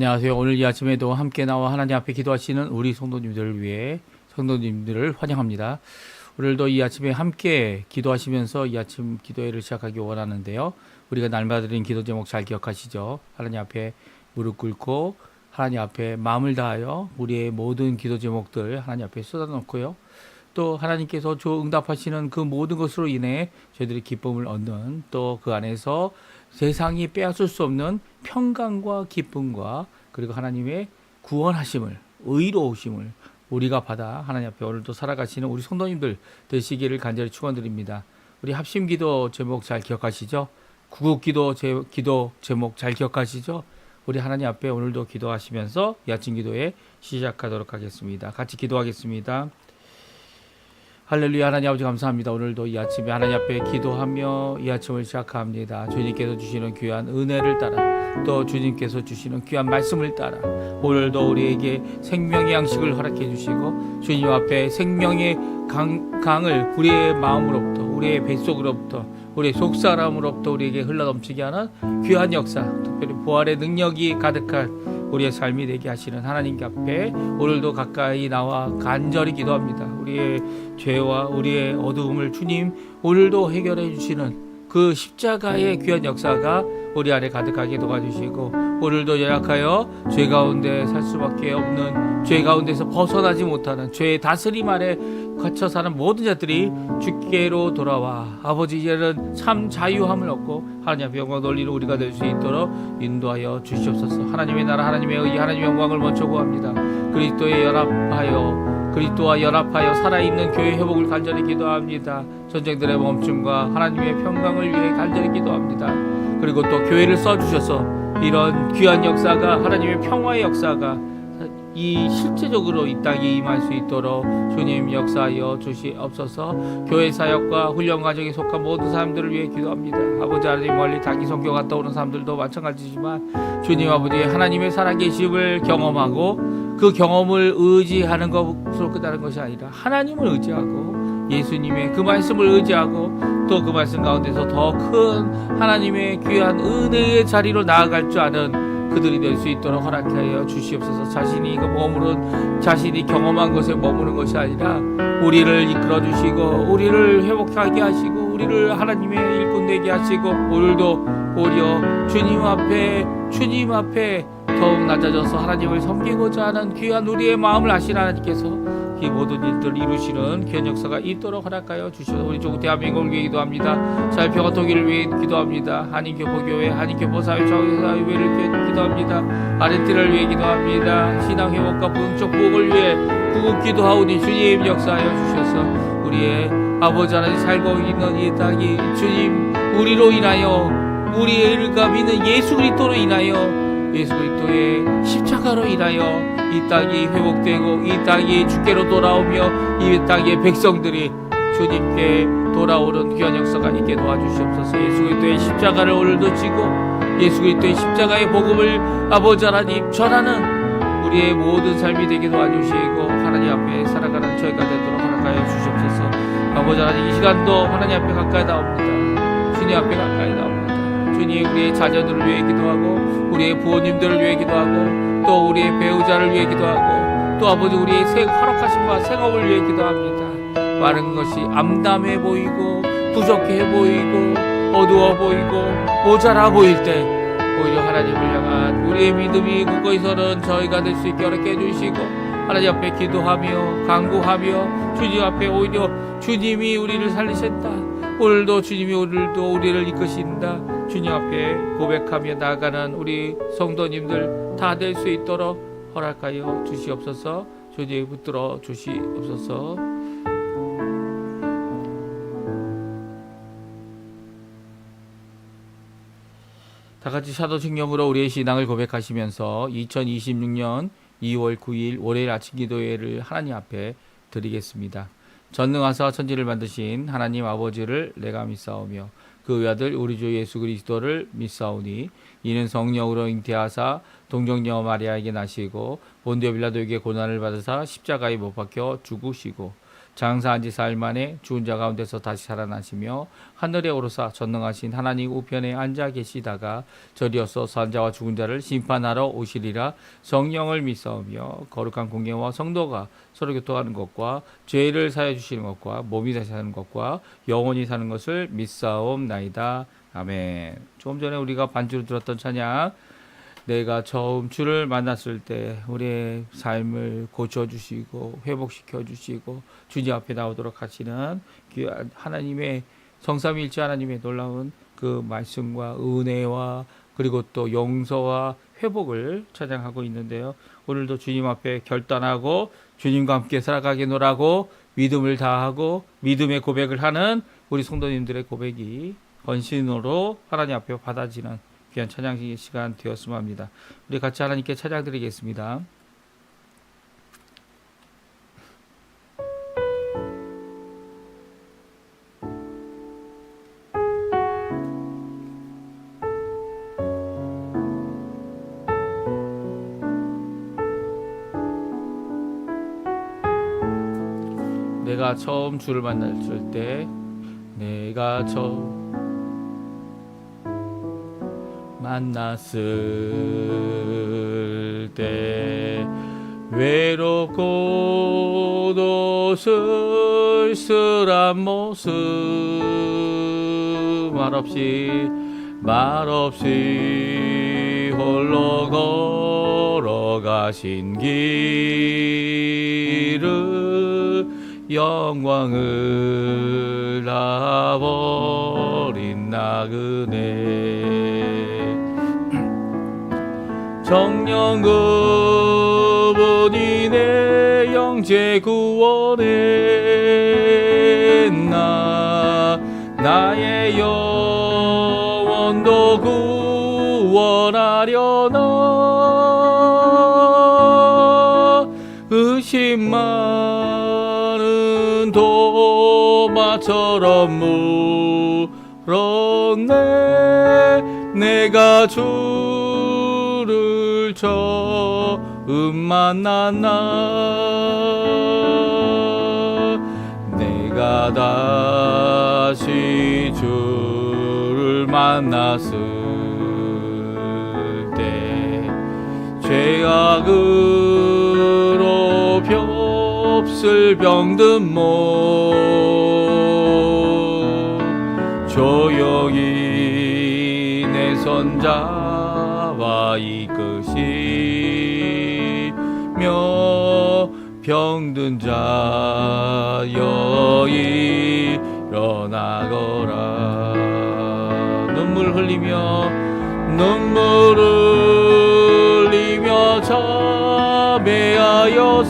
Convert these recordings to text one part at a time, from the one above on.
안녕하세요. 오늘 이 아침에도 함께 나와 하나님 앞에 기도하시는 우리 성도님들을 위해 성도님들을 환영합니다. 오늘도 이 아침에 함께 기도하시면서 이 아침 기도회를 시작하기 원하는데요. 우리가 날마다 드린 기도 제목 잘 기억하시죠? 하나님 앞에 무릎 꿇고 하나님 앞에 마음을 다하여 우리의 모든 기도 제목들 하나님 앞에 쏟아놓고요. 또 하나님께서 응답하시는 그 모든 것으로 인해 저희들이 기쁨을 얻는, 또 그 안에서 세상이 빼앗을 수 없는 평강과 기쁨과 그리고 하나님의 구원하심을, 의로우심을 우리가 받아 하나님 앞에 오늘도 살아가시는 우리 성도님들 되시기를 간절히 축원드립니다. 우리 합심기도 제목 잘 기억하시죠? 구국기도 기도 제목 잘 기억하시죠? 우리 하나님 앞에 오늘도 기도하시면서 이 아침 기도에 시작하도록 하겠습니다. 같이 기도하겠습니다. 할렐루야. 하나님 아버지 감사합니다. 오늘도 이 아침에 하나님 앞에 기도하며 이 아침을 시작합니다. 주님께서 주시는 귀한 은혜를 따라, 또 주님께서 주시는 귀한 말씀을 따라 오늘도 우리에게 생명의 양식을 허락해 주시고 주님 앞에 생명의 강을 우리의 마음으로부터, 우리의 뱃속으로부터, 우리의 속사람으로부터 우리에게 흘러넘치게 하는 귀한 역사, 특별히 부활의 능력이 가득한 우리의 삶이 되게 하시는 하나님 앞에 오늘도 가까이 나와 간절히 기도합니다. 우리의 죄와 우리의 어두움을 주님 오늘도 해결해 주시는 그 십자가의 귀한 역사가 우리 안에 가득하게 도와주시고, 오늘도 연약하여 죄 가운데 살 수밖에 없는, 죄 가운데서 벗어나지 못하는, 죄의 다스림 아래 갇혀 사는 모든 자들이 주께로 돌아와 아버지 이제는 참 자유함을 얻고 하나님 앞에 영광 돌리는 우리가 될 수 있도록 인도하여 주시옵소서. 하나님의 나라, 하나님의 의, 하나님의 영광을 먼저 구합니다. 그리스도와 연합하여 살아있는 교회 회복을 간절히 기도합니다. 전쟁들의 멈춤과 하나님의 평강을 위해 간절히 기도합니다. 그리고 또 교회를 써주셔서 이런 귀한 역사가, 하나님의 평화의 역사가 이 실제적으로 이 땅에 임할 수 있도록 주님 역사하여 주시옵소서. 교회 사역과 훈련 과정에 속한 모든 사람들을 위해 기도합니다. 아버지 하나님, 멀리 단기 선교 갔다 오는 사람들도 마찬가지지만 주님 아버지 하나님의 살아계심을 경험하고 그 경험을 의지하는 것으로 끝나는 것이 아니라 하나님을 의지하고 예수님의 그 말씀을 의지하고 또 그 말씀 가운데서 더 큰 하나님의 귀한 은혜의 자리로 나아갈 줄 아는 그들이 될 수 있도록 허락하여 주시옵소서. 자신이 경험한 것에 머무는 것이 아니라 우리를 이끌어 주시고 우리를 회복하게 하시고 우리를 하나님의 일꾼 되게 하시고, 오늘도 오히려 주님 앞에 더욱 낮아져서 하나님을 섬기고자 하는 귀한 우리의 마음을 아시는 하나님께서 이 모든 일들을 이루시는 귀한 역사가 있도록 허락하여 주시옵소서. 우리 조국 대한민국을 위해 기도합니다. 자유평화 통일을 위해 기도합니다. 한인교포교회, 한인교포사회, 정의사회를 위해 기도합니다. 아르헨티나를 위해 기도합니다. 신앙회복과 부흥적 부흥을 위해 구국 기도하오니 주님 역사하여 주셔서 우리의 아버지 하나님 살고 있는 이 땅이 주님 우리로 인하여, 우리의 일가 믿는 예수 그리스도로 인하여, 예수 그리스도의 십자가로 인하여 이 땅이 회복되고 이 땅이 주께로 돌아오며 이 땅의 백성들이 주님께 돌아오는 귀한 역사가 있게 도와주시옵소서. 예수 그리스도의 십자가를 오늘도 지고 예수 그리스도의 십자가의 복음을 아버지 하나님 전하는 우리의 모든 삶이 되게 도와주시고 하나님 앞에 살아가는 저희가 되도록 허락하여 주시옵소서. 아버지 하나님, 이 시간도 하나님 앞에 가까이 나옵니다. 주님 앞에 가까이 나옵니다. 주님, 우리의 자녀들을 위해 기도하고 우리의 부모님들을 위해 기도하고 또 우리의 배우자를 위해 기도하고 또 아버지 우리의 허락하심과 생업을 위해 기도합니다. 많은 것이 암담해 보이고 부족해 보이고 어두워 보이고 모자라 보일 때 오히려 하나님을 향한 우리의 믿음이 굳건히서는 저희가 될 수 있게 어렵게 해주시고 하나님 앞에 기도하며 간구하며 주님 앞에 오히려 주님이 우리를 살리신다, 오늘도 주님이 우리를 이끄신다, 주님 앞에 고백하며 나아가는 우리 성도님들 다 될 수 있도록 허락하여 주시옵소서. 주님 붙들어 주시옵소서. 다 같이 사도신경으로 우리의 신앙을 고백하시면서 2026년 2월 9일 월요일 아침 기도회를 하나님 앞에 드리겠습니다. 전능하사 천지를 만드신 하나님 아버지를 내가 믿사오며 그 외아들 우리 주 예수 그리스도를 믿사오니 이는 성령으로 잉태하사 동정녀 마리아에게 나시고 본디오 빌라도에게 고난을 받으사 십자가에 못 박혀 죽으시고 장사한 지 사흘 만에 죽은 자 가운데서 다시 살아나시며 하늘에 오르사 전능하신 하나님 우편에 앉아 계시다가 저리어서 산자와 죽은 자를 심판하러 오시리라. 성령을 믿사오며 거룩한 공예와 성도가 서로 교통하는 것과 죄를 사해 주시는 것과 몸이 다시 사는 것과 영원히 사는 것을 믿사옵나이다. 아멘. 조금 전에 우리가 반주로 들었던 찬양, 내가 처음 주를 만났을 때 우리의 삶을 고쳐주시고 회복시켜주시고 주님 앞에 나오도록 하시는 귀한 하나님의 성삼위일체 하나님의 놀라운 그 말씀과 은혜와 그리고 또 용서와 회복을 찬양하고 있는데요. 오늘도 주님 앞에 결단하고 주님과 함께 살아가겠노라고 믿음을 다하고 믿음의 고백을 하는 우리 성도님들의 고백이 헌신으로 하나님 앞에 받아지는 귀한 찬양 시간 되었으면 합니다. 우리 같이 하나님께 찬양 드리겠습니다. 내가 처음 주를 만났을 때, 내가 처음 만났을 때 외롭고도 쓸쓸한 모습, 말없이 홀로 걸어가신 길을 영광을 다 버린 나그네. 정녕 그분이 내 영제 구원했나. 나의 영혼도 구원하려나. 의심 많은 도마처럼 물었네. 내가 주를 처음 만났나. 내가 다시 주를 만났을 때 죄악으로 몹쓸 병든 몸 조용히 내 손 잡아 이끄시며 병든 자여 일어나거라. 눈물 흘리며 참회하여서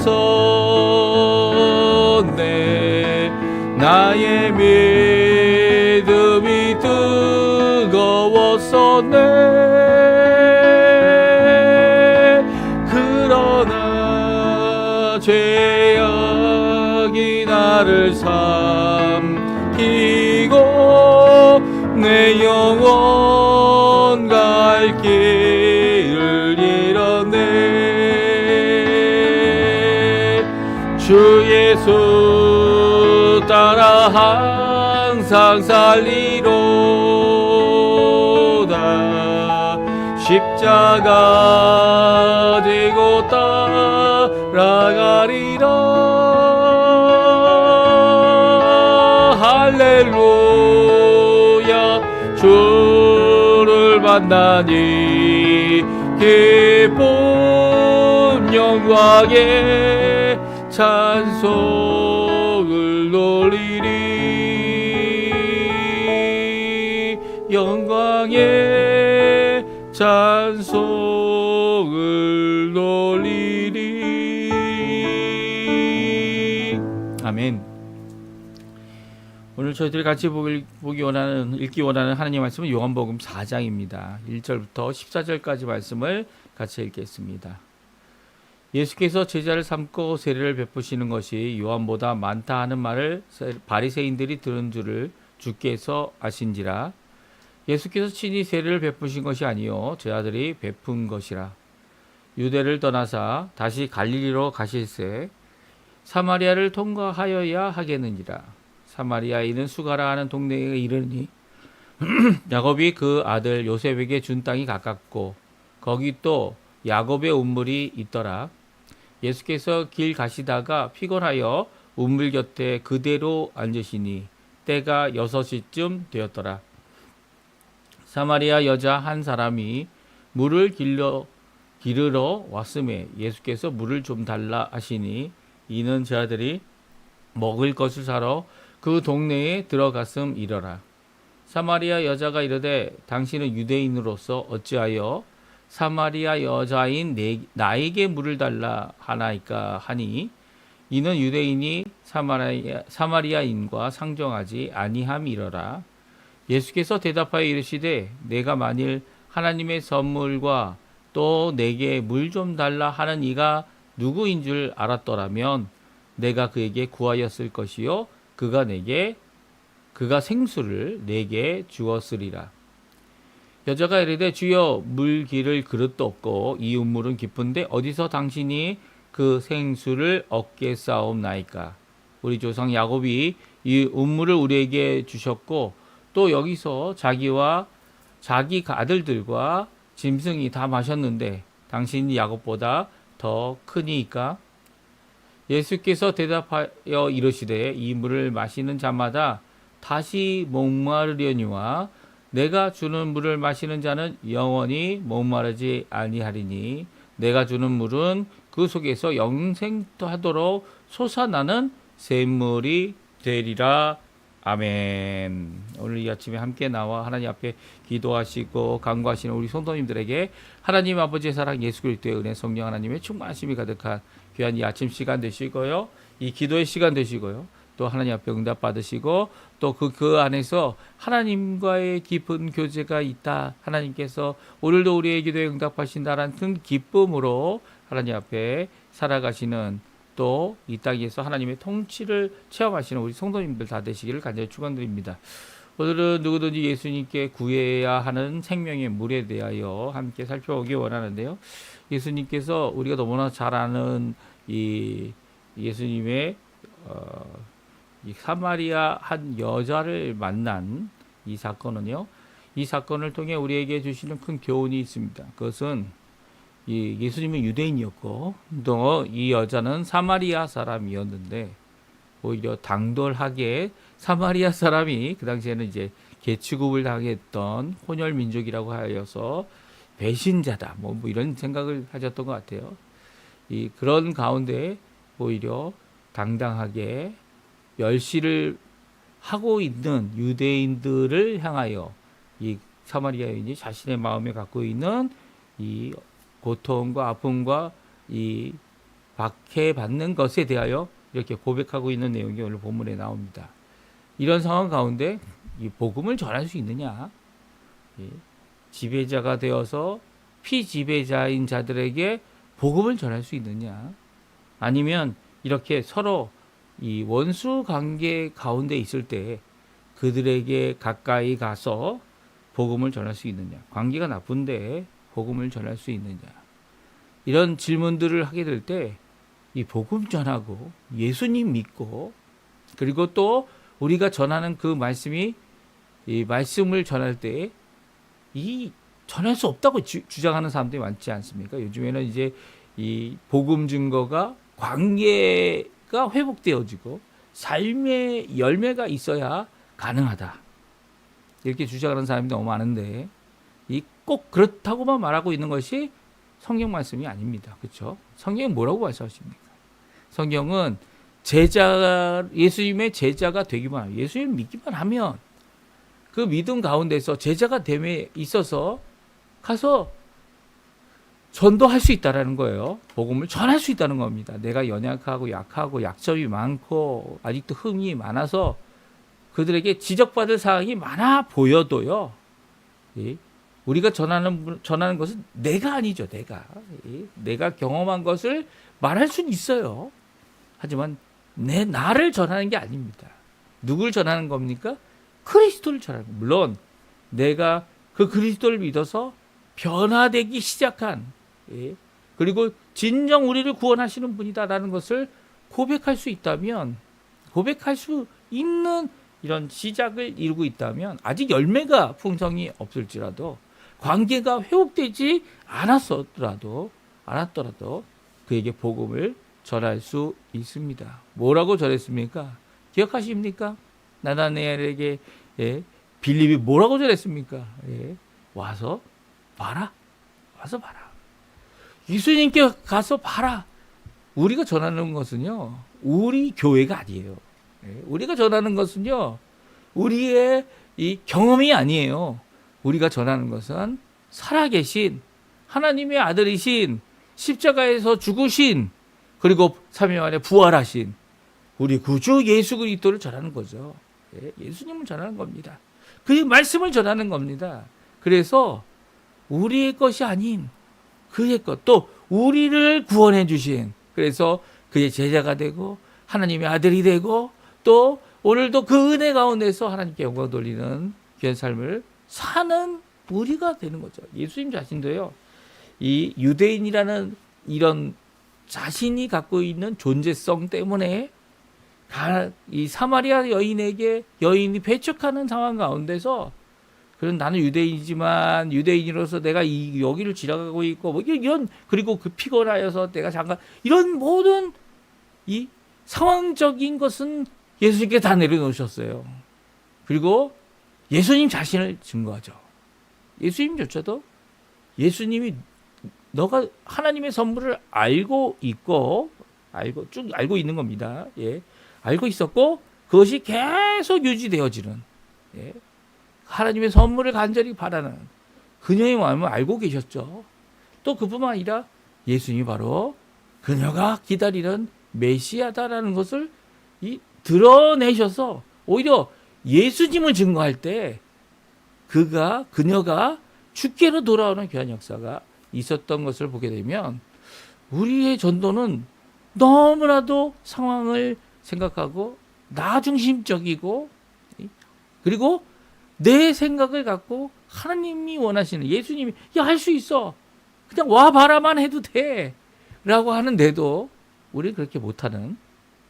나의 믿음이 뜨거웠었네. 그러나 죄악이 나를 삼키고 내 영혼 갈 길을 잃었네. 주 예수 따라 항상 살리로다. 십자가 지고 따라가리라. 할렐루야. 주를 만나니 기쁨 영광의 찬송을 돌리리. 영광의 찬송을 돌리리. 아멘. 오늘 저희들이 같이 읽기 원하는 하나님의 말씀은 요한복음 4장입니다. 1절부터 14절까지 말씀을 같이 읽겠습니다. 예수께서 제자를 삼고 세례를 베푸시는 것이 요한보다 많다 하는 말을 바리새인들이 들은 줄을 주께서 아신지라. 예수께서 친히 세례를 베푸신 것이 아니요 제자들이 베푼 것이라. 유대를 떠나사 다시 갈릴리로 가실새 사마리아를 통과하여야 하겠느니라. 사마리아인은 수가라 하는 동네에 이르니 야곱이 그 아들 요셉에게 준 땅이 가깝고 거기 또 야곱의 운물이 있더라. 예수께서 길 가시다가 피곤하여 운물 곁에 그대로 앉으시니 때가 6시쯤 되었더라. 사마리아 여자 한 사람이 물을 기르러 왔음에 예수께서 물을 좀 달라 하시니 이는 제 아들이 먹을 것을 사러 그 동네에 들어갔음이러라. 사마리아 여자가 이르되 당신은 유대인으로서 어찌하여 사마리아 여자인 나에게 물을 달라 하나이까 하니 이는 유대인이 사마리아인과 상정하지 아니함이러라. 예수께서 대답하여 이르시되 내가 만일 하나님의 선물과 또 내게 물 좀 달라 하는 이가 누구인 줄 알았더라면 내가 그에게 구하였을 것이요 그가 생수를 내게 주었으리라. 여자가 이르되 주여 물 기를 그릇도 없고 이 운물은 깊은데 어디서 당신이 그 생수를 얻겠사옵나이까. 우리 조상 야곱이 이 운물을 우리에게 주셨고 또 여기서 자기와 자기 아들들과 짐승이 다 마셨는데 당신이 야곱보다 더 크니이까. 예수께서 대답하여 이르시되 이 물을 마시는 자마다 다시 목마르려니와 내가 주는 물을 마시는 자는 영원히 목마르지 아니하리니 내가 주는 물은 그 속에서 영생하도록 솟아나는 샘물이 되리라. 아멘. 오늘 이 아침에 함께 나와 하나님 앞에 기도하시고 간구하시는 우리 성도님들에게 하나님 아버지의 사랑, 예수 그리스도의 은혜, 성령 하나님의 충만하심이 가득한 귀한 이 아침 시간 되시고요. 이 기도의 시간 되시고요. 또 하나님 앞에 응답 받으시고 또 그 안에서 하나님과의 깊은 교제가 있다. 하나님께서 오늘도 우리의 기도에 응답하신다라는 큰 기쁨으로 하나님 앞에 살아가시는 또 이 땅에서 하나님의 통치를 체험하시는 우리 성도님들 다 되시기를 간절히 축원드립니다. 오늘은 누구든지 예수님께 구해야 하는 생명의 물에 대하여 함께 살펴보기 원하는데요. 예수님께서 우리가 너무나 잘 아는 이 예수님의 이 사마리아 한 여자를 만난 이 사건은요. 이 사건을 통해 우리에게 주시는 큰 교훈이 있습니다. 그것은 이 예수님은 유대인이었고 또 이 여자는 사마리아 사람이었는데 오히려 당돌하게 사마리아 사람이 그 당시에는 이제 개취급을 당했던 혼혈 민족이라고 하여서 배신자다 뭐 이런 생각을 하셨던 것 같아요. 이 그런 가운데 오히려 당당하게 멸시를 하고 있는 유대인들을 향하여 이 사마리아인이 자신의 마음에 갖고 있는 이 고통과 아픔과 이 박해받는 것에 대하여 이렇게 고백하고 있는 내용이 오늘 본문에 나옵니다. 이런 상황 가운데 이 복음을 전할 수 있느냐? 지배자가 되어서 피지배자인 자들에게 복음을 전할 수 있느냐? 아니면 이렇게 서로 이 원수 관계 가운데 있을 때 그들에게 가까이 가서 복음을 전할 수 있느냐? 관계가 나쁜데 복음을 전할 수 있느냐? 이런 질문들을 하게 될 때 이 복음 전하고 예수님 믿고 그리고 또 우리가 전하는 그 말씀이 이 말씀을 전할 때 이 전할 수 없다고 주장하는 사람들이 많지 않습니까? 요즘에는 이제 이 복음 증거가 관계가 회복되어지고 삶의 열매가 있어야 가능하다. 이렇게 주장하는 사람이 너무 많은데 이 꼭 그렇다고만 말하고 있는 것이 성경 말씀이 아닙니다. 그렇죠? 성경은 뭐라고 말씀하십니까? 성경은 예수님의 제자가 되기만 하면, 예수님 믿기만 하면 그 믿음 가운데서 제자가 됨에 있어서 가서 전도할 수 있다라는 거예요. 복음을 전할 수 있다는 겁니다. 내가 연약하고 약하고 약점이 많고 아직도 흠이 많아서 그들에게 지적받을 사항이 많아 보여도요. 우리가 전하는 것은 내가 아니죠. 내가 경험한 것을 말할 수는 있어요. 하지만 나를 전하는 게 아닙니다. 누굴 전하는 겁니까? 그리스도를 전하는 겁니다. 물론 내가 그 그리스도를 믿어서 변화되기 시작한 그리고 진정 우리를 구원하시는 분이다라는 것을 고백할 수 있다면, 고백할 수 있는 이런 시작을 이루고 있다면, 아직 열매가 풍성이 없을지라도, 관계가 회복되지 않았더라도 그에게 복음을 전할 수 있습니다. 뭐라고 전했습니까? 기억하십니까? 나다나엘에게 빌립이 뭐라고 전했습니까? 와서 봐라. 와서 봐라. 예수님께 가서 봐라. 우리가 전하는 것은요, 우리 교회가 아니에요. 우리가 전하는 것은요, 우리의 이 경험이 아니에요. 우리가 전하는 것은 살아계신 하나님의 아들이신 십자가에서 죽으신 그리고 3일 만에 부활하신 우리 구주 예수 그리스도를 전하는 거죠. 예수님을 전하는 겁니다. 그의 말씀을 전하는 겁니다. 그래서 우리의 것이 아닌 그의 것, 또 우리를 구원해 주신, 그래서 그의 제자가 되고 하나님의 아들이 되고 또 오늘도 그 은혜 가운데서 하나님께 영광 돌리는 귀한 삶을 사는 우리가 되는 거죠. 예수님 자신도요, 이 유대인이라는 이런 자신이 갖고 있는 존재성 때문에 이 사마리아 여인에게 여인이 배척하는 상황 가운데서, 그런 나는 유대인이지만 유대인으로서 내가 여기를 지나가고 있고 뭐 이런, 그리고 그 피곤하여서 내가 잠깐, 이런 모든 이 상황적인 것은 예수님께 다 내려놓으셨어요. 그리고 예수님 자신을 증거하죠. 예수님조차도 예수님이 너가 하나님의 선물을 알고 있고, 쭉 알고 있는 겁니다. 알고 있었고 그것이 계속 유지되어지는, 하나님의 선물을 간절히 바라는 그녀의 마음을 알고 계셨죠. 또 그뿐만 아니라 예수님이 바로 그녀가 기다리는 메시아다라는 것을 드러내셔서 오히려 예수님을 증거할 때 그녀가 주께로 돌아오는 귀한 역사가 있었던 것을 보게 되면, 우리의 전도는 너무나도 상황을 생각하고 나 중심적이고, 그리고 내 생각을 갖고 하나님이 원하시는, 예수님이 할 수 있어, 그냥 와봐라만 해도 돼 라고 하는데도 우리 그렇게 못하는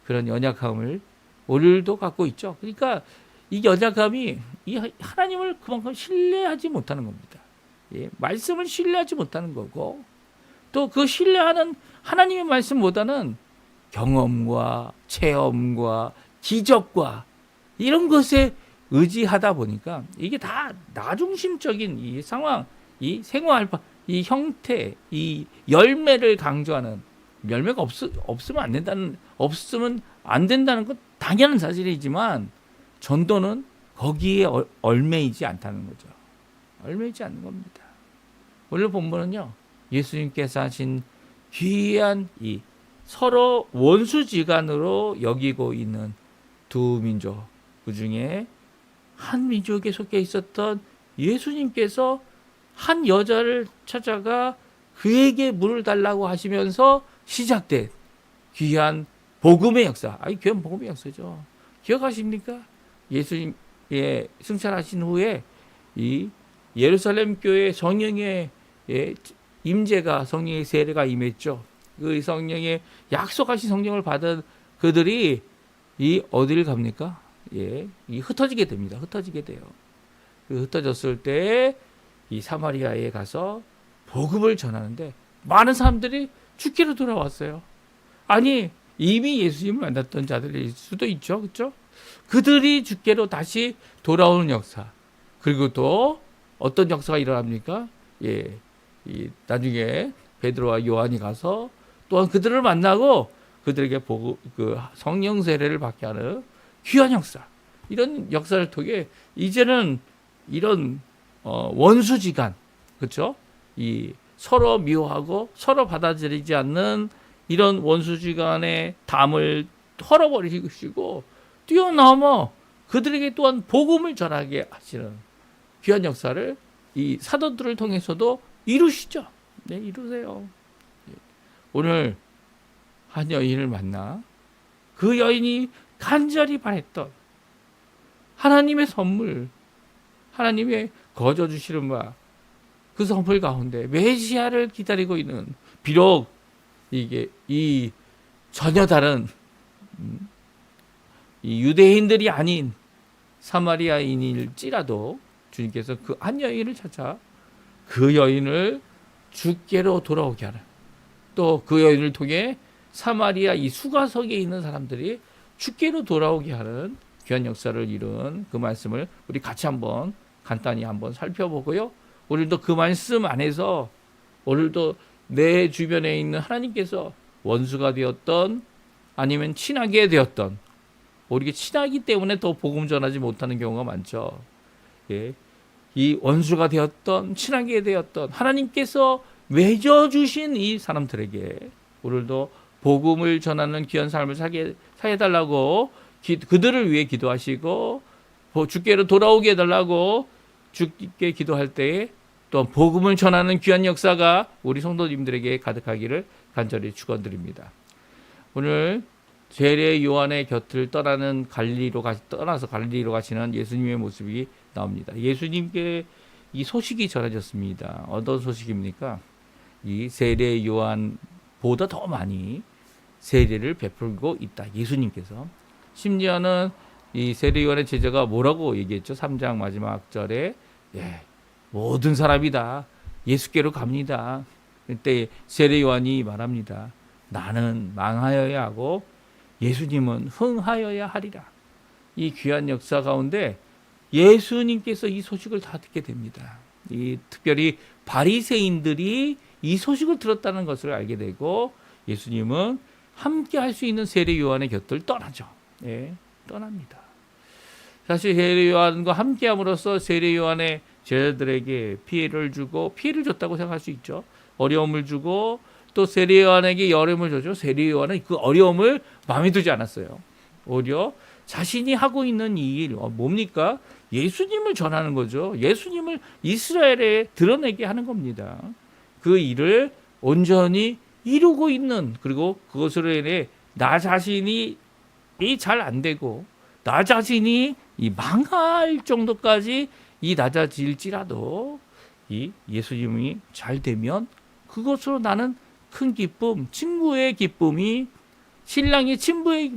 그런 연약함을 오늘도 갖고 있죠. 그러니까 이 연약함이 이 하나님을 그만큼 신뢰하지 못하는 겁니다. 말씀을 신뢰하지 못하는 거고, 또 그 신뢰하는 하나님의 말씀보다는 경험과 체험과 기적과 이런 것에 의지하다 보니까 이게 다 나중심적인 이 상황, 이 생활, 이 형태, 이 열매를 강조하는, 열매가 없으면 안 된다는 건 당연한 사실이지만, 전도는 거기에 얽매이지 않다는 거죠. 얽매이지 않는 겁니다. 오늘 본문은요, 예수님께서 하신 귀한 이 서로 원수지간으로 여기고 있는 두 민족, 그 중에 한 민족에 속해 있었던 예수님께서 한 여자를 찾아가 그에게 물을 달라고 하시면서 시작된 귀한 복음의 역사. 귀한 복음의 역사죠. 기억하십니까? 예수님 승천하신 후에 이 예루살렘 교회 성령의 임재가, 성령의 세례가 임했죠. 그 성령의 약속하신 성령을 받은 그들이 어디를 갑니까? 흩어지게 됩니다. 흩어지게 돼요. 흩어졌을 때 이 사마리아에 가서 복음을 전하는데 많은 사람들이 주께로 돌아왔어요. 아니, 이미 예수님을 만났던 자들일 수도 있죠. 그렇죠? 그들이 주께로 다시 돌아오는 역사. 그리고 또 어떤 역사가 일어납니까? 나중에 베드로와 요한이 가서 또한 그들을 만나고 그들에게 그 성령 세례를 받게 하는 귀한 역사. 이런 역사를 통해 이제는 이런 원수지간, 그렇죠? 이 서로 미워하고 서로 받아들이지 않는 이런 원수지간의 담을 털어버리시고 뛰어넘어 그들에게 또한 복음을 전하게 하시는 귀한 역사를 이 사도들을 통해서도 이루시죠. 네, 이루세요. 오늘 한 여인을 만나 그 여인이 간절히 바랬던 하나님의 선물, 하나님의 거저 주시는 바, 그 선물 가운데 메시아를 기다리고 있는, 비록 이게 전혀 다른 이 유대인들이 아닌 사마리아인일지라도 주님께서 그 한 여인을 찾아 그 여인을 주께로 돌아오게 하는, 또 그 여인을 통해 사마리아 이 수가성에 있는 사람들이 주께로 돌아오게 하는 귀한 역사를 이룬 그 말씀을 우리 같이 한번 간단히 한번 살펴보고요. 오늘도 그 말씀 안에서 오늘도 내 주변에 있는 하나님께서 원수가 되었던 아니면 친하게 되었던, 우리가 친하기 때문에 더 복음 전하지 못하는 경우가 많죠. 예. 이 원수가 되었던, 친하게 되었던 하나님께서 맺어주신 이 사람들에게 오늘도 복음을 전하는 귀한 삶을 살게 해달라고 그들을 위해 기도하시고 주께로 돌아오게 해달라고 주께 기도할 때에 또 복음을 전하는 귀한 역사가 우리 성도님들에게 가득하기를 간절히 축원드립니다. 오늘 세례 요한의 곁을 떠나서 갈릴리로 가시는 예수님의 모습이 나옵니다. 예수님께 이 소식이 전해졌습니다. 어떤 소식입니까? 이 세례 요한보다 더 많이 세례를 베풀고 있다. 예수님께서. 심지어는 이 세례 요한의 제자가 뭐라고 얘기했죠? 3장 마지막 절에 모든 사람이 다 예수께로 갑니다. 그때 세례 요한이 말합니다. 나는 망하여야 하고 예수님은 흥하여야 하리라. 이 귀한 역사 가운데 예수님께서 이 소식을 다 듣게 됩니다. 이 특별히 바리새인들이 이 소식을 들었다는 것을 알게 되고 예수님은 함께 할 수 있는 세례 요한의 곁을 떠나죠. 떠납니다. 사실 세례 요한과 함께 함으로써 세례 요한의 제자들에게 피해를 줬다고 생각할 수 있죠. 어려움을 주고 또 세례 요한에게 어려움을 줬죠. 세례 요한은 그 어려움을 마음에 두지 않았어요. 오히려 자신이 하고 있는 이 일, 뭡니까? 예수님을 전하는 거죠. 예수님을 이스라엘에 드러내게 하는 겁니다. 그 일을 온전히 이루고 있는, 그리고 그것으로 인해 나 자신이 잘 안 되고 나 자신이 망할 정도까지 낮아질지라도 이 예수님이 잘 되면 그것으로 나는 큰 기쁨, 친구의 기쁨이, 신랑의 친구의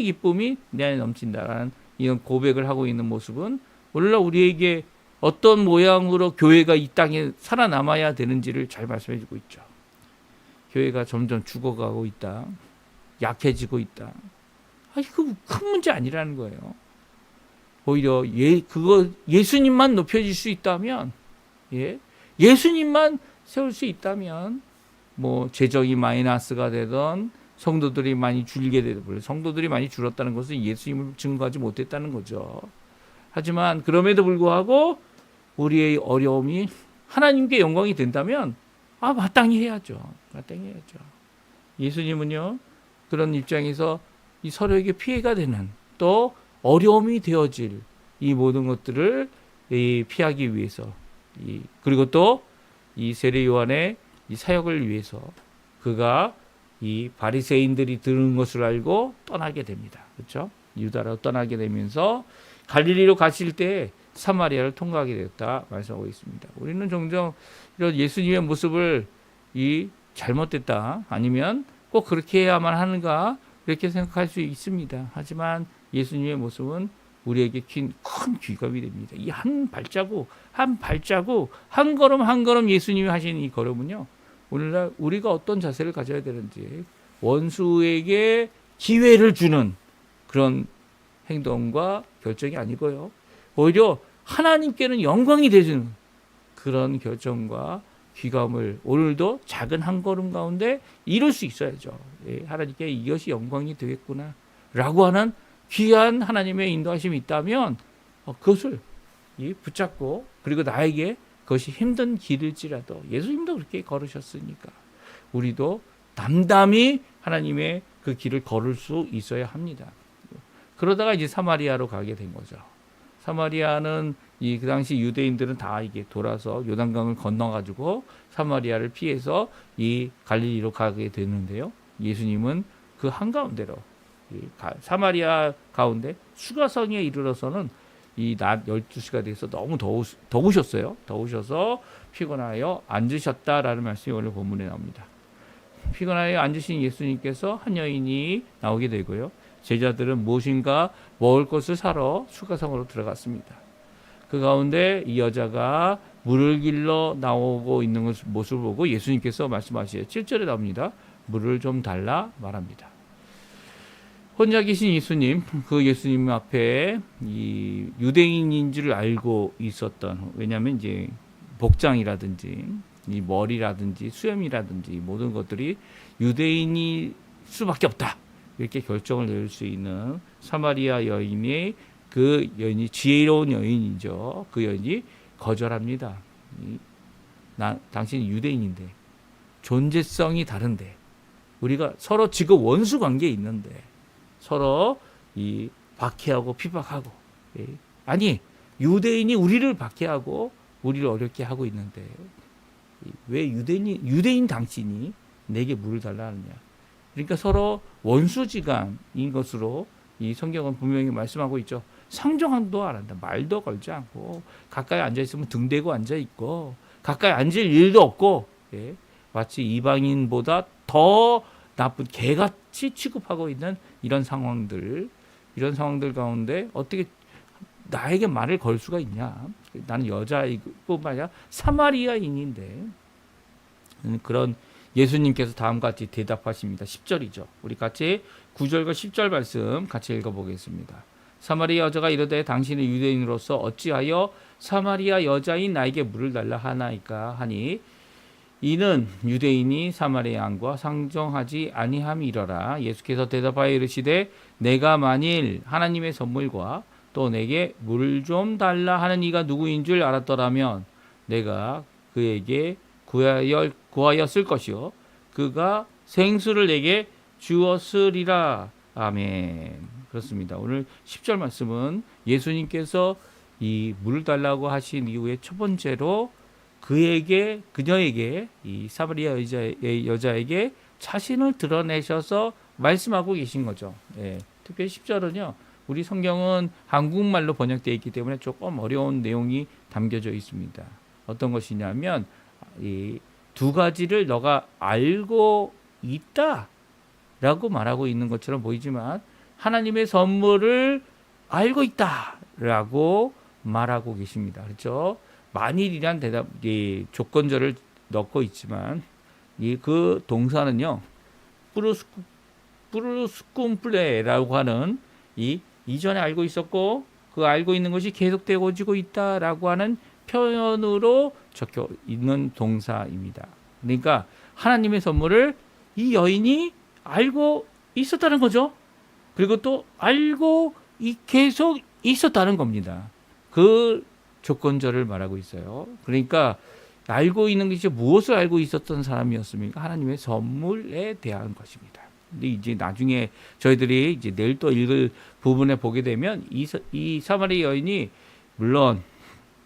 기쁨이 내 안에 넘친다라는 이런 고백을 하고 있는 모습은 오늘날 우리에게 어떤 모양으로 교회가 이 땅에 살아남아야 되는지를 잘 말씀해 주고 있죠. 교회가 점점 죽어가고 있다. 약해지고 있다. 그 큰 문제 아니라는 거예요. 오히려 예수님만 높여질 수 있다면, 예수님만 세울 수 있다면, 재정이 마이너스가 되던 성도들이 많이 줄게 되던, 성도들이 많이 줄었다는 것은 예수님을 증거하지 못했다는 거죠. 하지만 그럼에도 불구하고 우리의 어려움이 하나님께 영광이 된다면 마땅히 해야죠. 예수님은요, 그런 입장에서 이 서로에게 피해가 되는, 또 어려움이 되어질 이 모든 것들을 피하기 위해서, 그리고 또 이 세례 요한의 이 사역을 위해서 그가 이 바리새인들이 들은 것을 알고 떠나게 됩니다. 그렇죠? 유다로 떠나게 되면서 갈릴리로 가실 때 사마리아를 통과하게 되었다 말씀하고 있습니다. 우리는 종종 이런 예수님의 모습을 잘못됐다, 아니면 꼭 그렇게 해야만 하는가, 이렇게 생각할 수 있습니다. 하지만 예수님의 모습은 우리에게 큰 귀감이 됩니다. 이 한 발자국, 한 걸음 한 걸음 예수님이 하신 이 걸음은요, 오늘날 우리가 어떤 자세를 가져야 되는지, 원수에게 기회를 주는 그런 행동과 결정이 아니고요, 오히려 하나님께는 영광이 되는 그런 결정과 귀감을 오늘도 작은 한 걸음 가운데 이룰 수 있어야죠. 하나님께 이것이 영광이 되겠구나 라고 하는 귀한 하나님의 인도하심이 있다면 그것을 붙잡고, 그리고 나에게 그것이 힘든 길일지라도 예수님도 그렇게 걸으셨으니까 우리도 담담히 하나님의 그 길을 걸을 수 있어야 합니다. 그러다가 이제 사마리아로 가게 된 거죠. 사마리아는 그 당시 유대인들은 다 돌아서 요단강을 건너가지고 사마리아를 피해서 이 갈릴리로 가게 되는데요. 예수님은 그 한가운데로 사마리아 가운데 수가성에 이르러서는 낮 12시가 돼서 너무 더우셨어요. 더우셔서 피곤하여 앉으셨다라는 말씀이 오늘 본문에 나옵니다. 피곤하여 앉으신 예수님께서 한 여인이 나오게 되고요. 제자들은 무엇인가 먹을 것을 사러 수가성으로 들어갔습니다. 그 가운데 이 여자가 물을 길러 나오고 있는 모습을 보고 예수님께서 말씀하시죠. 7절에 나옵니다. 물을 좀 달라 말합니다. 혼자 계신 예수님, 그 예수님 앞에 이 유대인인 줄 알고 있었던, 왜냐하면 이제 복장이라든지 이 머리라든지 수염이라든지 모든 것들이 유대인일 수밖에 없다, 이렇게 결정을 내릴 수 있는 사마리아 여인의, 그 여인이 지혜로운 여인이죠. 그 여인이 거절합니다. 당신이 유대인인데, 존재성이 다른데, 우리가 서로 지금 원수 관계에 있는데 서로 이 박해하고 피박하고, 아니 유대인이 우리를 박해하고 우리를 어렵게 하고 있는데 왜 유대인 당신이 내게 물을 달라 하느냐. 그러니까 서로 원수지간인 것으로 이 성경은 분명히 말씀하고 있죠. 상정도 안 한다. 말도 걸지 않고 가까이 앉아 있으면 등 대고 앉아 있고 가까이 앉을 일도 없고, 마치 이방인보다 더 나쁜 개같이 취급하고 있는 이런 상황들 가운데 어떻게 나에게 말을 걸 수가 있냐. 나는 여자이뿐만 아니라 사마리아인인데. 그런 예수님께서 다음과 같이 대답하십니다. 10절이죠. 우리 같이 9절과 10절 말씀 같이 읽어보겠습니다. 사마리아 여자가 이르되 당신은 유대인으로서 어찌하여 사마리아 여자인 나에게 물을 달라 하나이까 하니, 이는 유대인이 사마리아 양과 상정하지 아니함이러라. 예수께서 대답하여 이르시되 내가 만일 하나님의 선물과 또 내게 물을 좀 달라 하는 이가 누구인 줄 알았더라면 내가 그에게 구하였을 것이요 그가 생수를 내게 주었으리라. 아멘. 그렇습니다. 오늘 10절 말씀은 예수님께서 이 물을 달라고 하신 이후에 첫 번째로 그녀에게, 이 사마리아 여자에게 자신을 드러내셔서 말씀하고 계신 거죠. 특별히 10절은요, 우리 성경은 한국말로 번역되어 있기 때문에 조금 어려운 내용이 담겨져 있습니다. 어떤 것이냐면, 이 두 가지를 너가 알고 있다라고 말하고 있는 것처럼 보이지만 하나님의 선물을 알고 있다라고 말하고 계십니다. 그렇죠? 만일이란 조건절을 넣고 있지만 그 동사는요, 프루스쿰플레라고 하는 이전에 알고 있었고 그 알고 있는 것이 계속되어지고 있다라고 하는 표현으로 적혀 있는 동사입니다. 그러니까 하나님의 선물을 이 여인이 알고 있었다는 거죠. 그리고 또 알고 계속 있었다는 겁니다. 그 조건절을 말하고 있어요. 그러니까 알고 있는 것이 무엇을 알고 있었던 사람이었습니까? 하나님의 선물에 대한 것입니다. 근데 이제 나중에 저희들이 이제 내일 또 읽을 부분에 보게 되면 이 사마리아 여인이 물론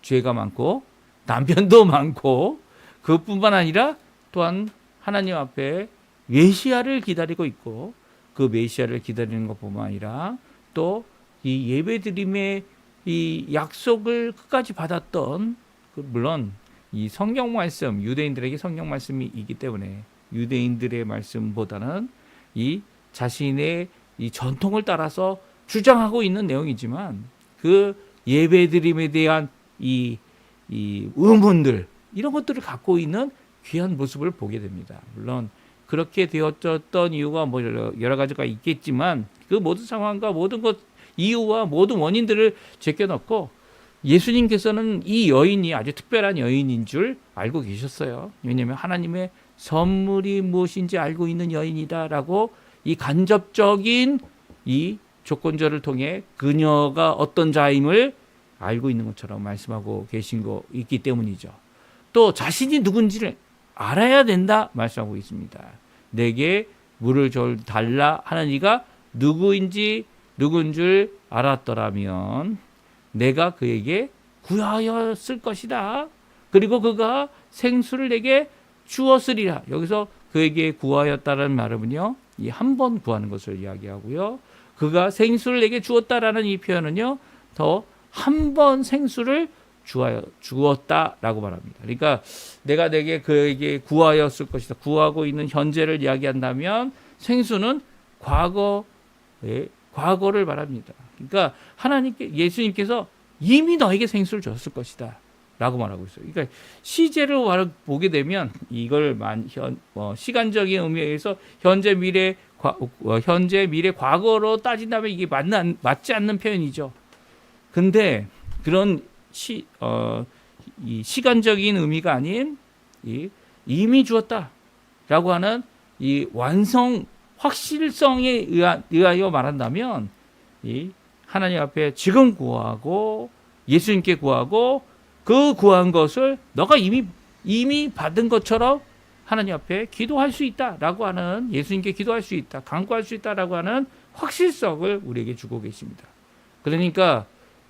죄가 많고 남편도 많고 그뿐만 아니라 또한 하나님 앞에 메시아를 기다리고 있고, 그 메시아를 기다리는 것뿐만 아니라 또 이 예배드림의 이 약속을 끝까지 받았던, 물론 이 성경 말씀, 유대인들에게 성경 말씀이 있기 때문에 유대인들의 말씀보다는 이 자신의 이 전통을 따라서 주장하고 있는 내용이지만 그 예배드림에 대한 이 의문들, 이런 것들을 갖고 있는 귀한 모습을 보게 됩니다. 물론 그렇게 되었던 이유가 뭐 여러 가지가 있겠지만 그 모든 상황과 모든 것, 이유와 모든 원인들을 제껴놓고 예수님께서는 이 여인이 아주 특별한 여인인 줄 알고 계셨어요. 왜냐하면 하나님의 선물이 무엇인지 알고 있는 여인이다라고 이 간접적인 이 조건절을 통해 그녀가 어떤 자임을 알고 있는 것처럼 말씀하고 계신 거 있기 때문이죠. 또 자신이 누군지를 알아야 된다 말씀하고 있습니다. 내게 물을 달라 하는 이가 누군 줄 알았더라면 내가 그에게 구하였을 것이다. 그리고 그가 생수를 내게 주었으리라. 여기서 그에게 구하였다는 말은요, 이 한 번 구하는 것을 이야기하고요. 그가 생수를 내게 주었다라는 이 표현은요, 더 한 번 생수를 주었다라고 말합니다. 그러니까 내가 내게 그에게 구하였을 것이다. 구하고 있는 현재를 이야기한다면 생수는 과거를 말합니다. 그러니까 예수님께서 이미 너에게 생수를 줬을 것이다 라고 말하고 있어요. 그러니까 시제로 보게 되면 이걸 시간적인 의미에 의해서 현재 미래 과거로 따진다면 이게 맞지 않는 표현이죠. 근데 그런 이 시간적인 의미가 아닌 이미 주었다라고 하는 이 확실성에 의하여 말한다면 이 하나님 앞에 지금 구하고 예수님께 구하고 그 구한 것을 너가 이미 받은 것처럼 하나님 앞에 기도할 수 있다라고 하는, 예수님께 기도할 수 있다, 간구할 수 있다라고 하는 확실성을 우리에게 주고 계십니다. 그러니까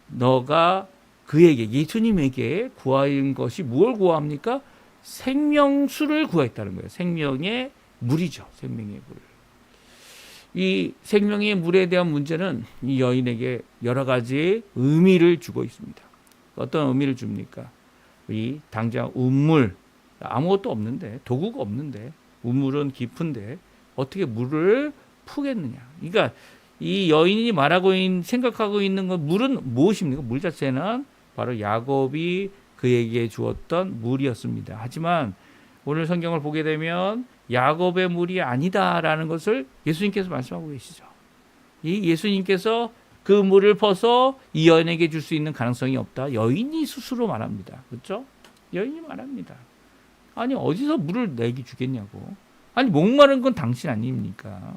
너가 예수님에게 구하는 것이 무엇을 구합니까? 생명수를 구했다는 거예요. 생명의 물이죠. 생명의 물. 이 생명의 물에 대한 문제는 이 여인에게 여러 가지 의미를 주고 있습니다. 어떤 의미를 줍니까? 이 당장 우물, 아무것도 없는데, 도구가 없는데, 우물은 깊은데 어떻게 물을 푸겠느냐? 그러니까 이 여인이 생각하고 있는 건, 물은 무엇입니까? 물 자체는 바로 야곱이 그에게 주었던 물이었습니다. 하지만 오늘 성경을 보게 되면 야곱의 물이 아니다라는 것을 예수님께서 말씀하고 계시죠. 이 예수님께서 그 물을 퍼서 이 여인에게 줄 수 있는 가능성이 없다. 여인이 스스로 말합니다. 그렇죠? 여인이 말합니다. 아니 어디서 물을 내게 주겠냐고. 아니 목마른 건 당신 아닙니까?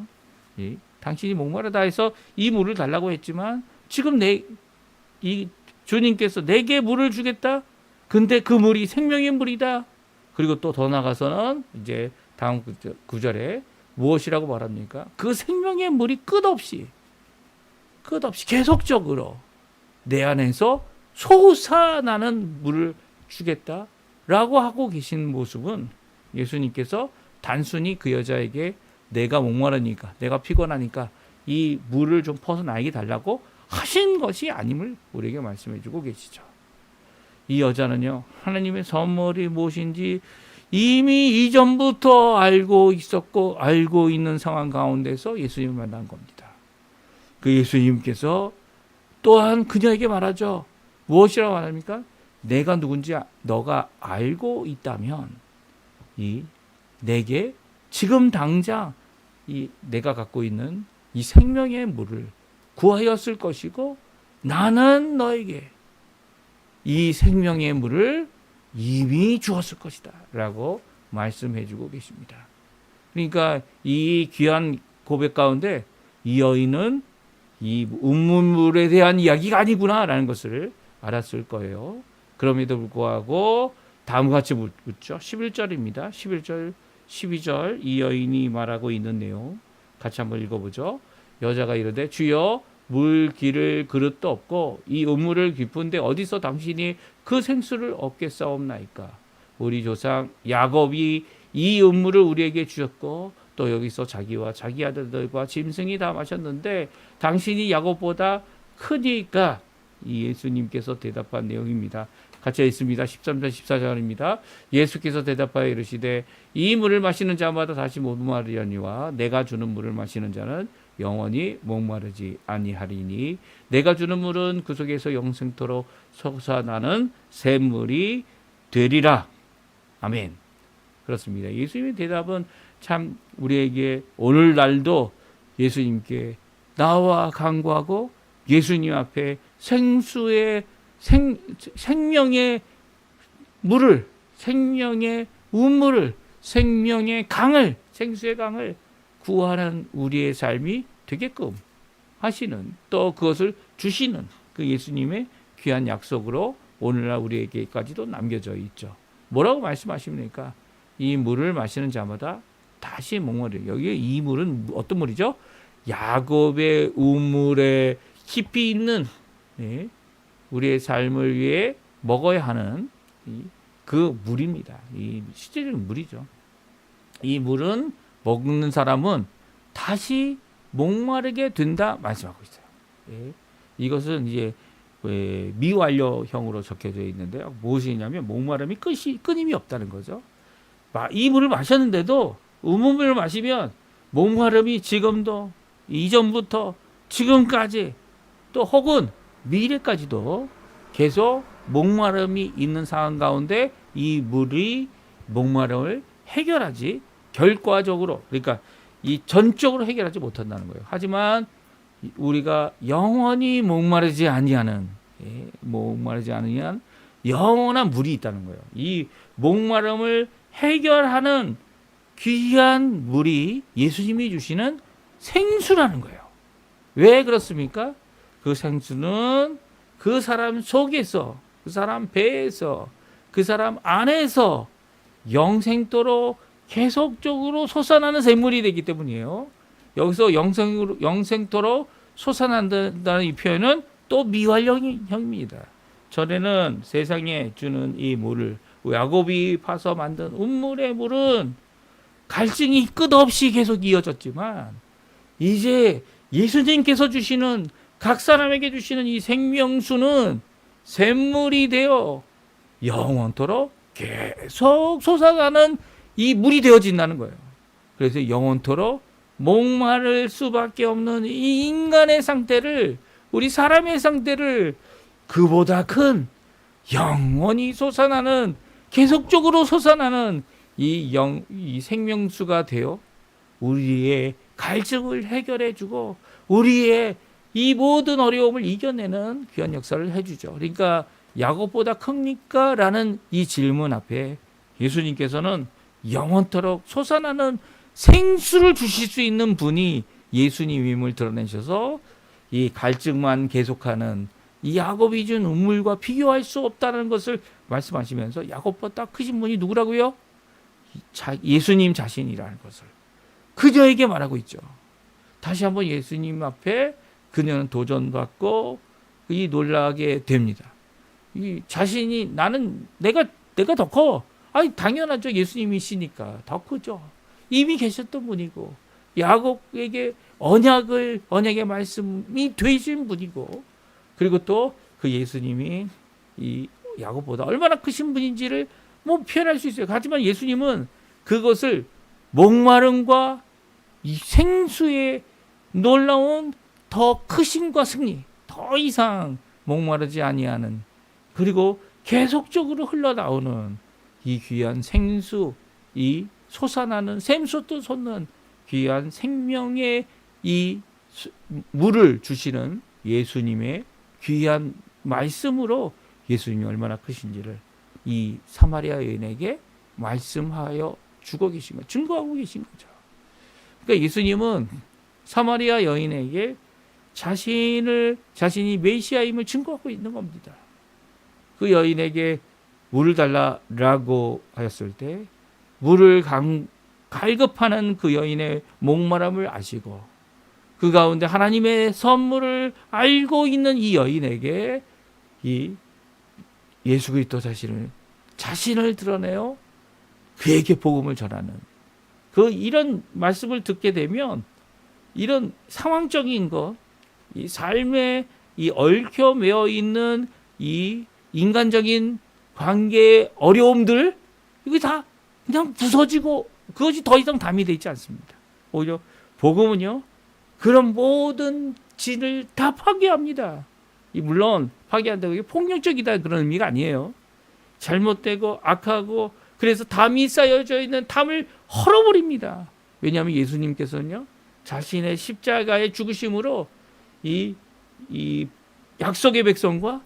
예? 당신이 목마르다 해서 이 물을 달라고 했지만 지금 이 주님께서 내게 물을 주겠다. 근데 그 물이 생명의 물이다. 그리고 또 더 나가서는 이제 다음 구절에 무엇이라고 말합니까? 그 생명의 물이 끝없이 계속적으로 내 안에서 솟아나는 물을 주겠다라고 하고 계신 모습은 예수님께서 단순히 그 여자에게 내가 목마르니까, 내가 피곤하니까 이 물을 좀 퍼서 나에게 달라고 하신 것이 아님을 우리에게 말씀해 주고 계시죠. 이 여자는요, 하나님의 선물이 무엇인지 이미 이전부터 알고 있었고 알고 있는 상황 가운데서 예수님을 만난 겁니다. 그 예수님께서 또한 그녀에게 말하죠. 무엇이라고 말합니까? 내가 누군지 너가 알고 있다면 내게 지금 당장 내가 갖고 있는 이 생명의 물을 구하였을 것이고 나는 너에게 이 생명의 물을 이미 주었을 것이다 라고 말씀해 주고 계십니다. 그러니까 이 귀한 고백 가운데 이 여인은 이 음물에 대한 이야기가 아니구나 라는 것을 알았을 거예요. 그럼에도 불구하고 다음과 같이 묻죠. 11절입니다. 11절 12절 이 여인이 말하고 있는 내용 같이 한번 읽어보죠. 여자가 이르되 주여 물 기를 그릇도 없고 이 우물을 깊은데 어디서 당신이 그 생수를 얻겠사옵나이까? 우리 조상 야곱이 이 우물을 우리에게 주셨고 또 여기서 자기와 자기 아들들과 짐승이 다 마셨는데 당신이 야곱보다 크니까. 이 예수님께서 대답한 내용입니다. 같이 있습니다. 13절 14절입니다. 예수께서 대답하여 이르시되 이 물을 마시는 자마다 다시 목마르려니와 내가 주는 물을 마시는 자는 영원히 목마르지 아니하리니 내가 주는 물은 그 속에서 영생토록 솟아나는 샘물이 되리라. 아멘. 그렇습니다. 예수님의 대답은 참 우리에게 오늘날도 예수님께 나와 간구하고 예수님 앞에 생명의 물을, 생명의 우물을, 생명의 강을, 생수의 강을 구하는 우리의 삶이 되게끔 하시는, 또 그것을 주시는 그 예수님의 귀한 약속으로 오늘날 우리에게까지도 남겨져 있죠. 뭐라고 말씀하십니까? 이 물을 마시는 자마다 다시 목마르요. 여기 이 물은 어떤 물이죠? 야곱의 우물에 깊이 있는 우리의 삶을 위해 먹어야 하는 그 물입니다. 이 실제적인 물이죠. 이 물은 먹는 사람은 다시 목마르게 된다 말씀하고 있어요. 이것은 이제 미완료형으로 적혀져 있는데요. 무엇이냐면 목마름이 끊임이 없다는 거죠. 이 물을 마셨는데도 우물을 마시면 목마름이 지금도 이전부터 지금까지 또 혹은 미래까지도 계속 목마름이 있는 상황 가운데 이 물이 목마름을 해결하지 결과적으로 그러니까 이 전적으로 해결하지 못한다는 거예요. 하지만 우리가 영원히 목마르지 아니하는 영원한 물이 있다는 거예요. 이 목마름을 해결하는 귀한 물이 예수님이 주시는 생수라는 거예요. 왜 그렇습니까? 그 생수는 그 사람 속에서, 그 사람 배에서, 그 사람 안에서 영생토록 계속적으로 솟아나는 샘물이 되기 때문이에요. 여기서 영생토록 솟아난다는 이 표현은 또 미완료형입니다. 전에는 세상에 주는 이 물을 야곱이 파서 만든 운물의 물은 갈증이 끝없이 계속 이어졌지만 이제 예수님께서 주시는 각 사람에게 주시는 이 생명수는 샘물이 되어 영원토록 계속 솟아나는 이 물이 되어진다는 거예요. 그래서 영원토록 목마를 수밖에 없는 이 인간의 상태를 우리 사람의 상태를 그보다 큰 영원히 솟아나는 계속적으로 솟아나는 이 생명수가 되어 우리의 갈증을 해결해주고 우리의 이 모든 어려움을 이겨내는 귀한 역사를 해주죠. 그러니까 야곱보다 큽니까? 라는 이 질문 앞에 예수님께서는 영원토록 솟아나는 생수를 주실 수 있는 분이 예수님임을 드러내셔서 이 갈증만 계속하는 이 야곱이 준 우물과 비교할 수 없다는 것을 말씀하시면서 야곱보다 크신 분이 누구라고요? 예수님 자신이라는 것을 그녀에게 말하고 있죠. 다시 한번 예수님 앞에 그녀는 도전받고 이 놀라게 됩니다. 이 자신이 내가 더 커. 아니 당연하죠. 예수님이시니까 더 크죠. 이미 계셨던 분이고 야곱에게 언약의 말씀이 되신 분이고 그리고 또 그 예수님이 이 야곱보다 얼마나 크신 분인지를 표현할 수 있어요. 하지만 예수님은 그것을 목마름과 이 생수의 놀라운 더 크심과 승리, 더 이상 목마르지 아니하는 그리고 계속적으로 흘러나오는 이 귀한 생수, 이 솟아나는 샘솟도 솟는 귀한 생명의 이 물을 주시는 예수님의 귀한 말씀으로 예수님이 얼마나 크신지를 이 사마리아 여인에게 말씀하여 주고 계신 거, 증거하고 계신 거죠. 그러니까 예수님은 사마리아 여인에게 자신이 메시아임을 증거하고 있는 겁니다. 그 여인에게 물을 달라라고 하였을 때 물을 갈급하는 그 여인의 목마름을 아시고 그 가운데 하나님의 선물을 알고 있는 이 여인에게 이 예수 그리스도 자신을 드러내어 그에게 복음을 전하는 이런 말씀을 듣게 되면 이런 상황적인 것, 이 삶에 이 얽혀 매어 있는 이 인간적인 관계의 어려움들 이게 다 그냥 부서지고 그것이 더 이상 담이 되어 있지 않습니다. 오히려 복음은요 그런 모든 진을 다 파괴합니다. 물론 파괴한다고 폭력적이다 그런 의미가 아니에요. 잘못되고 악하고 그래서 담이 쌓여져 있는 담을 헐어버립니다. 왜냐하면 예수님께서는요 자신의 십자가의 죽으심으로 이 약속의 백성과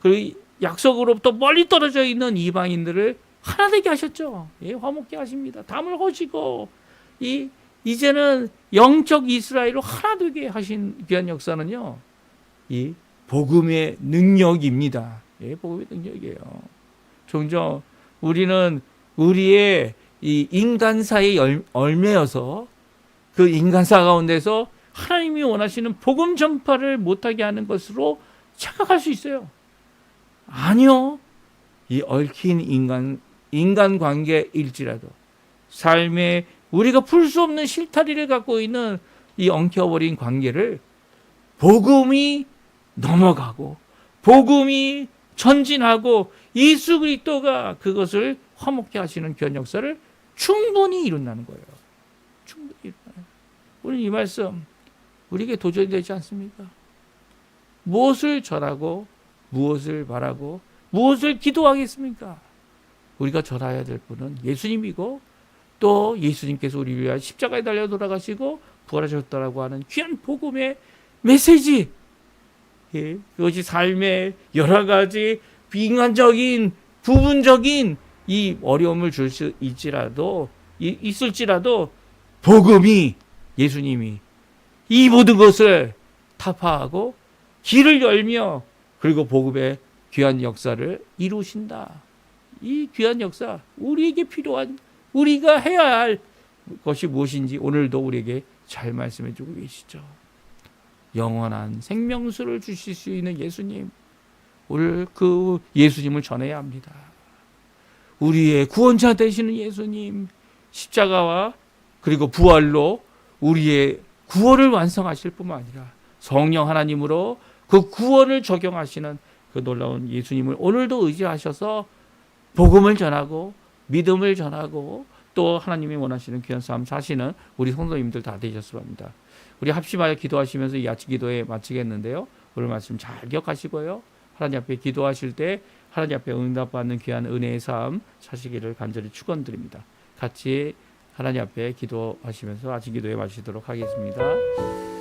그 약속으로부터 멀리 떨어져 있는 이방인들을 하나 되게 하셨죠. 화목케 하십니다. 담을 허시고 이제는 영적 이스라엘로 하나 되게 하신 귀한 역사는요 이 복음의 능력입니다. 복음의 능력이에요. 종종 우리는 우리의 이 인간사의 얼매여서 그 인간사 가운데서 하나님이 원하시는 복음 전파를 못하게 하는 것으로 착각할 수 있어요. 아니요. 이 얽힌 인간 관계일지라도 삶에 우리가 풀 수 없는 실타리를 갖고 있는 이 엉켜버린 관계를 복음이 넘어가고 복음이 전진하고 예수 그리스도가 그것을 화목케 하시는 귀한 역사를 충분히 이룬다는 거예요. 충분히 이룬다는. 오늘 이 말씀 우리에게 도전이 되지 않습니까? 무엇을 절하고 무엇을 바라고 무엇을 기도하겠습니까? 우리가 절해야 될 분은 예수님이고 또 예수님께서 우리를 위하여 십자가에 달려 돌아가시고 부활하셨다라고 하는 귀한 복음의 메시지. 예, 그것이 삶의 여러 가지 빙한적인 부분적인 이 어려움을 줄 수 있을지라도 복음이 예수님이 이 모든 것을 타파하고 길을 열며 그리고 복음의 귀한 역사를 이루신다. 이 귀한 역사, 우리에게 필요한, 우리가 해야 할 것이 무엇인지 오늘도 우리에게 잘 말씀해 주고 계시죠. 영원한 생명수를 주실 수 있는 예수님, 오늘 그 예수님을 전해야 합니다. 우리의 구원자 되시는 예수님, 십자가와 그리고 부활로 우리의 구원을 완성하실 뿐만 아니라 성령 하나님으로 그 구원을 적용하시는 그 놀라운 예수님을 오늘도 의지하셔서 복음을 전하고 믿음을 전하고 또 하나님이 원하시는 귀한 삶 사시는 우리 성도님들 다 되셨으면 합니다. 우리 합심하여 기도하시면서 이 아침 기도에 마치겠는데요. 오늘 말씀 잘 기억하시고요. 하나님 앞에 기도하실 때 하나님 앞에 응답받는 귀한 은혜의 삶 사시기를 간절히 축원드립니다. 같이 하나님 앞에 기도하시면서 아침 기도에 마치도록 하겠습니다.